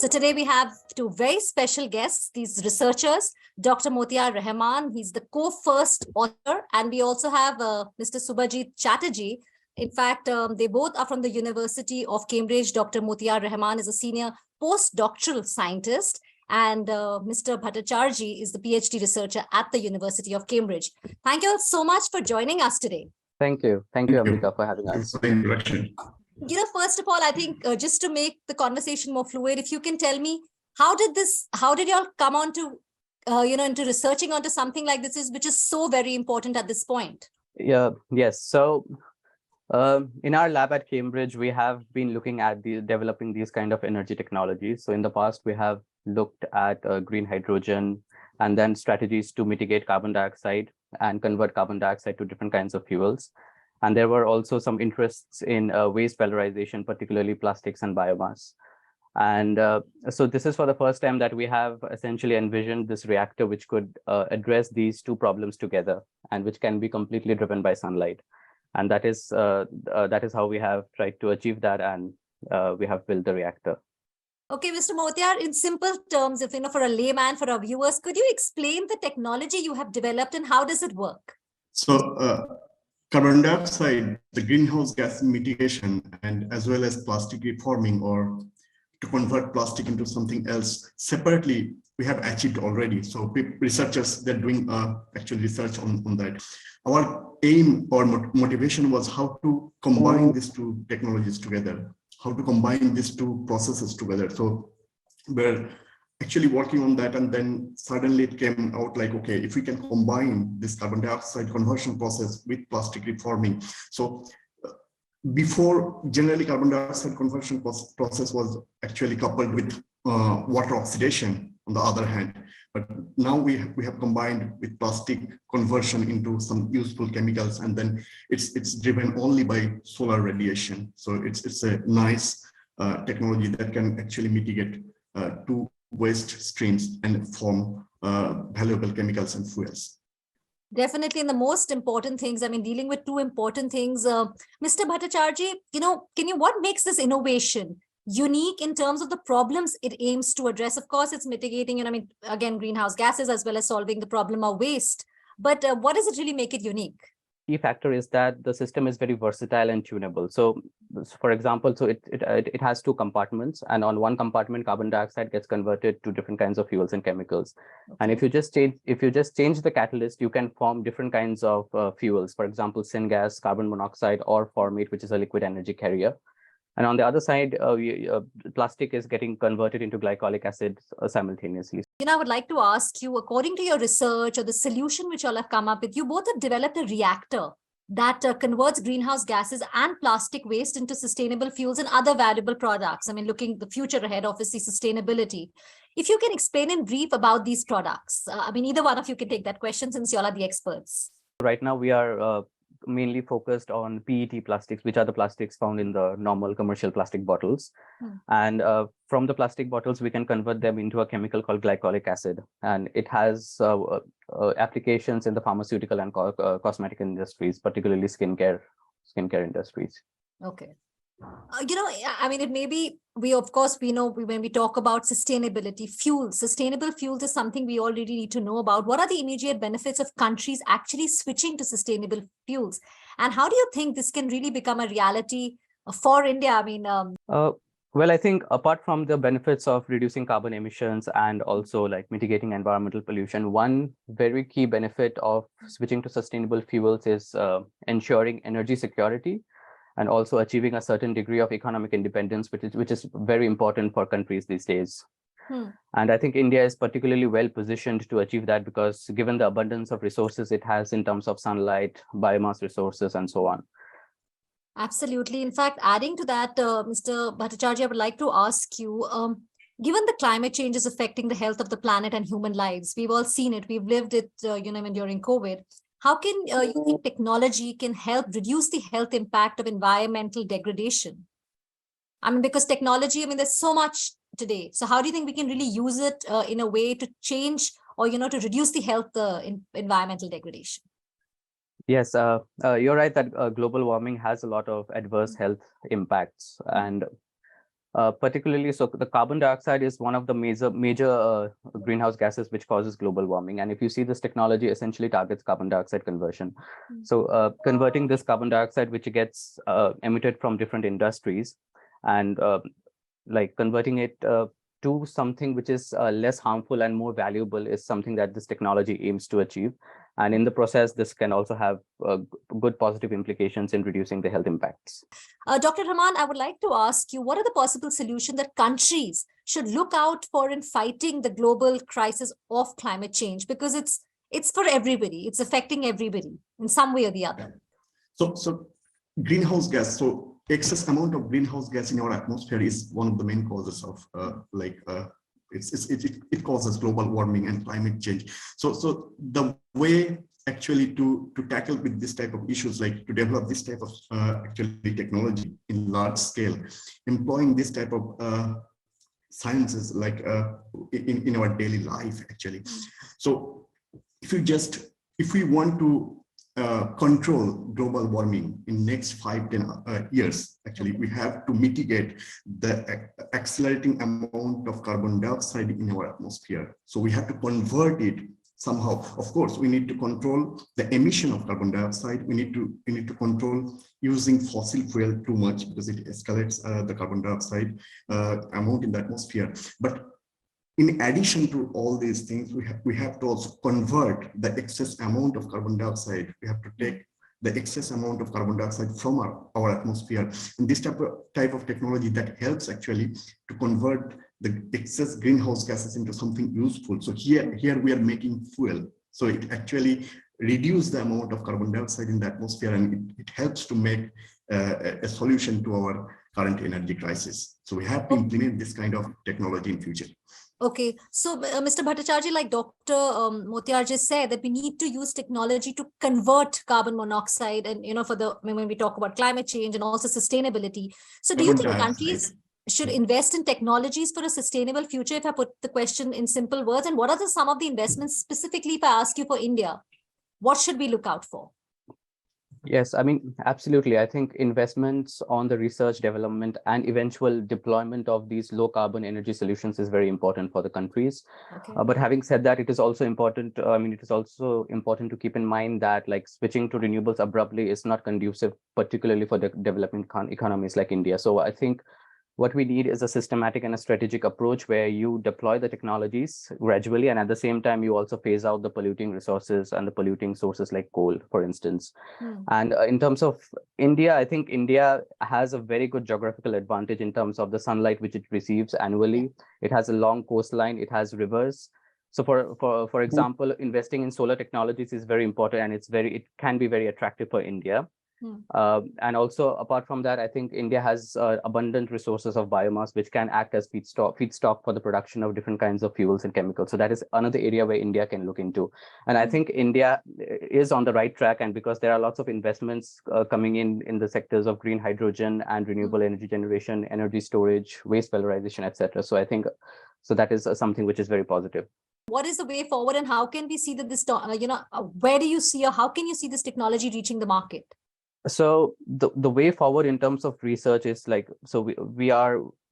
So today we have two very special guests, these researchers, Dr. Motiar Rahaman, he's the co-first author, and we also have Mr. Subhajit Chatterjee. In fact, they both are from the University of Cambridge. Dr. Motiar Rahaman is a senior postdoctoral scientist, and Mr. Bhattacharjee is the PhD researcher at the University of Cambridge. Thank you all so much for joining us today. Thank you. Thank you, Amrita, for having us. Thanks for the introduction. First of all, I think just to make the conversation more fluid, if you can tell me, how did y'all come on to, into researching onto something like this, which is so very important at this point? Yes. So in our lab at Cambridge, we have been looking at developing these kind of energy technologies. So in the past, we have looked at green hydrogen and then strategies to mitigate carbon dioxide and convert carbon dioxide to different kinds of fuels. And there were also some interests in waste valorization, particularly plastics and biomass. And so this is for the first time that we have essentially envisioned this reactor which could address these two problems together and which can be completely driven by sunlight. And that is how we have tried to achieve that, and we have built the reactor. Okay, Mr. Motiar, in simple terms, if for a layman, for our viewers, could you explain the technology you have developed and how does it work? So carbon dioxide, the greenhouse gas mitigation, and as well as plastic reforming, or to convert plastic into something else separately, we have achieved already. So researchers, they're doing actual research on that. Our aim or motivation was how to combine these two technologies together, how to combine these two processes together. So we're actually working on that, and then suddenly it came out like, okay, if we can combine this carbon dioxide conversion process with plastic reforming. So before, generally carbon dioxide conversion process was actually coupled with water oxidation on the other hand, but now we have combined with plastic conversion into some useful chemicals, and then it's driven only by solar radiation. So it's a nice technology that can actually mitigate two waste streams and form valuable chemicals and fuels. Definitely, and the most important things, dealing with two important things. Mr. Bhattacharjee, what makes this innovation unique in terms of the problems it aims to address? Of course, it's mitigating, again, greenhouse gases as well as solving the problem of waste. But what does it really make it unique? Key factor is that the system is very versatile and tunable. So for example, so it has two compartments, and on one compartment carbon dioxide gets converted to different kinds of fuels and chemicals. Okay. And if you just change the catalyst, you can form different kinds of fuels, for example syngas, carbon monoxide, or formate, which is a liquid energy carrier. And on the other side, plastic is getting converted into glycolic acid simultaneously. I would like to ask you, according to your research or the solution which you all have come up with, you both have developed a reactor that converts greenhouse gases and plastic waste into sustainable fuels and other valuable products. Looking the future ahead, obviously sustainability. If you can explain in brief about these products, either one of you can take that question since you all are the experts. Right now, we are mainly focused on PET plastics, which are the plastics found in the normal commercial plastic bottles. And from the plastic bottles, we can convert them into a chemical called glycolic acid. And it has applications in the pharmaceutical and cosmetic industries, particularly skincare industries. Okay. It may be, we know when we talk about sustainability, sustainable fuels is something we already need to know about. What are the immediate benefits of countries actually switching to sustainable fuels? And how do you think this can really become a reality for India? Well, I think apart from the benefits of reducing carbon emissions and also like mitigating environmental pollution, one very key benefit of switching to sustainable fuels is ensuring energy security, and also achieving a certain degree of economic independence, which is very important for countries these days. And I think India is particularly well positioned to achieve that, because given the abundance of resources it has in terms of sunlight, biomass resources, and so on. Absolutely. In fact, adding to that, Mr. Bhattacharjee, I would like to ask you, given the climate change is affecting the health of the planet and human lives, we've all seen it, we've lived it, during COVID. How can you think technology can help reduce the health impact of environmental degradation? Because technology, there's so much today. So how do you think we can really use it in a way to change or, to reduce the health environmental degradation? Yes, you're right that global warming has a lot of adverse health impacts. And Particularly, so the carbon dioxide is one of the major greenhouse gases which causes global warming. And if you see, this technology essentially targets carbon dioxide conversion. So converting this carbon dioxide, which gets emitted from different industries, and like converting it to something which is less harmful and more valuable, is something that this technology aims to achieve. And in the process, this can also have good positive implications in reducing the health impacts. Dr. Rahaman, I would like to ask you, what are the possible solutions that countries should look out for in fighting the global crisis of climate change? Because it's for everybody. It's affecting everybody in some way or the other. So greenhouse gas. So excess amount of greenhouse gas in our atmosphere is one of the main causes of it causes global warming and climate change. So the way actually to tackle with this type of issues, like to develop this type of actually technology in large scale, employing this type of sciences like in our daily life actually. So if we want to control global warming in next 5-10 years, actually, we have to mitigate the accelerating amount of carbon dioxide in our atmosphere. So we have to convert it somehow. Of course, we need to control the emission of carbon dioxide. We need to control using fossil fuel too much, because it escalates the carbon dioxide amount in the atmosphere. But in addition to all these things, we have to also convert the excess amount of carbon dioxide. We have to take the excess amount of carbon dioxide from our atmosphere. And this type of technology that helps actually to convert the excess greenhouse gases into something useful. So here we are making fuel. So it actually reduces the amount of carbon dioxide in the atmosphere, and it helps to make a solution to our current energy crisis. So we have to implement this kind of technology in future. Okay, so Mr. Bhattacharjee, like Dr. Motiar just said, that we need to use technology to convert carbon monoxide, and when we talk about climate change and also sustainability. So do you think countries should invest in technologies for a sustainable future, if I put the question in simple words? And what are some of the investments specifically, if I ask you for India, what should we look out for? Yes, I mean, absolutely. I think investments on the research, development, and eventual deployment of these low carbon energy solutions is very important for the countries. Okay. But having said that, it is also important. It is also important to keep in mind that like switching to renewables abruptly is not conducive, particularly for the developing economies like India. So I think what we need is a systematic and a strategic approach where you deploy the technologies gradually, and at the same time, you also phase out the polluting resources and the polluting sources like coal, for instance. And in terms of India, I think India has a very good geographical advantage in terms of the sunlight which it receives annually. It has a long coastline, it has rivers. So for example, investing in solar technologies is very important, and it can be very attractive for India. And also, apart from that, I think India has abundant resources of biomass, which can act as feedstock for the production of different kinds of fuels and chemicals. So that is another area where India can look into. And I think India is on the right track. And because there are lots of investments coming in the sectors of green hydrogen and renewable energy generation, energy storage, waste valorization, etc. So I think that is something which is very positive. What is the way forward, and how can we see that this, where do you see, or how can you see this technology reaching the market? So the way forward in terms of research is like, so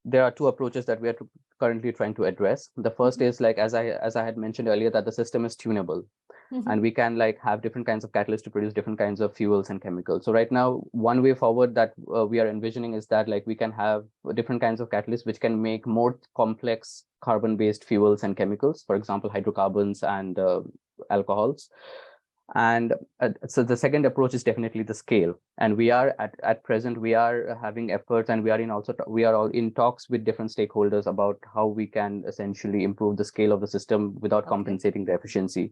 there are two approaches that we are currently trying to address. The first is like, as I had mentioned earlier, that the system is tunable. And we can like have different kinds of catalysts to produce different kinds of fuels and chemicals. So right now, one way forward that we are envisioning is that like we can have different kinds of catalysts which can make more complex carbon-based fuels and chemicals, for example, hydrocarbons and alcohols. And so the second approach is definitely the scale. And we are at present, we are having efforts, and we are all in talks with different stakeholders about how we can essentially improve the scale of the system without compensating the efficiency.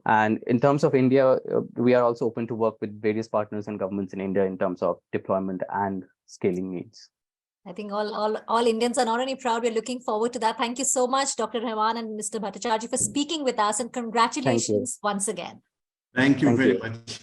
And in terms of India, we are also open to work with various partners and governments in India in terms of deployment and scaling needs. I think all Indians are not only proud, we're looking forward to that. Thank you so much, Dr. Rahaman and Mr. Bhattacharjee, for speaking with us, and congratulations once again. Thank you very much.